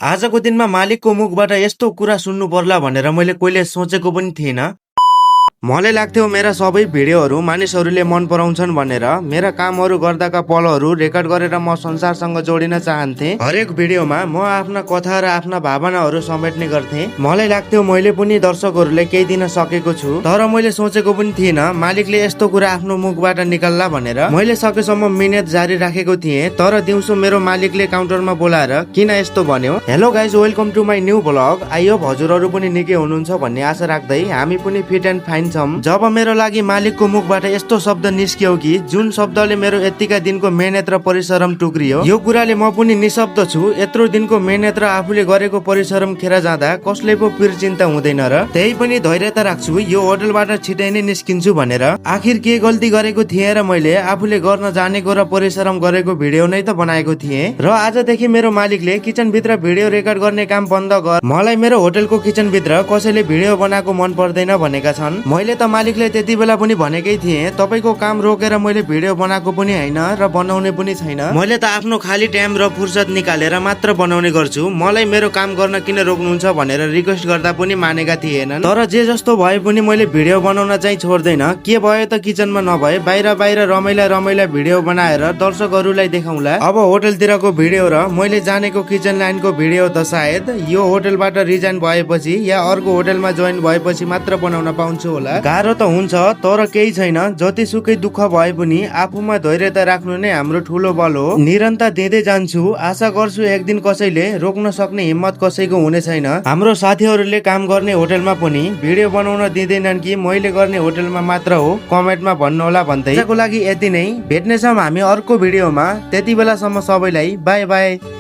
आजको दिनमा मालिकको मुखबाट यस्तो कुरा सुन्नु पर्ला भनेर मैले कहिले सोचेको पनि थिइनँ। मलाई लाग्थ्यो मेरा सबै भिडियोहरू मानिसहरूले मन पराउँछन् भनेर। मेरा कामहरू गर्दाका पलहरू रेकर्ड गरेर म संसारसँग जोडिन चाहन्थे। हरेक भिडियोमा म आफ्ना कथा र आफ्ना भावनाहरू समेट्ने गर्थे। मलाई लाग्थ्यो मैले पनि दर्शकहरूले केही दिन सकेको छु, तर मैले सोचेको पनि थिइनँ मालिकले यस्तो कुरा आफ्नो मुखबाट निकाल्ला भनेर। मैले सकेसम्म मिहिनेत जारी राखेको थिएँ, तर दिउँसो मेरो मालिकले काउन्टरमा बोलाएर किन यस्तो भन्यो। Hello guys, welcome to my new blog. I hope हजुरहरू पनि निकै हुनुहुन्छ भन्ने आशा राख्दै हामी पनि फिट एन्ड फाइन छौं। जब मेरो लागि मालिकको मुखबाट यस्तो शब्द निस्क्यो कि जुन शब्दले मेरो यतिका दिनको मेहनत र परिश्रम टुक्रियो, यो कुराले म पनि निशब्द छु। यत्रो दिनको मेहनत र आफूले गरेको परिश्रम खेर जाँदा कसले पो पिर चिन्ता हुँदैन र। त्यही पनि धैर्यता राख्छु, यो होटलबाट छिटै नै निस्किन्छु भनेर। आखिर के गल्ती गरेको थिएँ र मैले आफूले गर्न जानेको र परिश्रम गरेको भिडियो नै त बनाएको थिएँ। र आजदेखि मेरो मालिकले किचन भित्र भिडियो रेकर्ड गर्ने काम बन्द गर, मलाई मेरो होटलको किचन भित्र कसैले भिडियो बनाएको मन पर्दैन भनेका छन्। मैले त मालिकले त्यति बेला पनि भनेकै थिएँ, तपाईको काम रोकेर मैले भिडियो बनाएको पनि होइन र बनाउने पनि छैन। मैले त आफ्नो खाली टाइम र फुर्सद निकालेर मात्र बनाउने गर्छु। मलाई मेरो काम गर्न किन रोक्नुहुन्छ भनेर रिक्वेस्ट गर्दा पनि मानेका थिएनन्। तर जे जस्तो भए पनि मैले भिडियो बनाउन चाहिँ छोड्दैन। के भयो त किचनमा नभए बाहिर बाहिर रमाइला रमाइला भिडियो बनाएर दर्शकहरूलाई देखाउँला। अब होटलतिरको भिडियो र मैले जानेको किचन लाइनको भिडियो त सायद यो होटलबाट रिजाइन भएपछि या अर्को होटलमा जोइन भएपछि मात्र बनाउन पाउँछु होला। गाह्रो त हुन्छ, तर केही छैन। जतिसुकै दुःख भए पनि आफूमा धैर्यता राख्नु नै हाम्रो ठुलो बल हो। निरन्तर दिँदै जान्छु। आशा गर्छु एक दिन कसैले रोक्न सक्ने हिम्मत कसैको हुने छैन। हाम्रो साथीहरूले काम गर्ने होटलमा पनि भिडियो बनाउन दिँदैनन् कि मैले गर्ने होटलमा मात्र हो, कमेन्टमा भन्नुहोला भन्दै। आजको लागि यति नै, भेट्नेछौँ हामी अर्को भिडियोमा। त्यति बेलासम्म सबैलाई बाई बाई।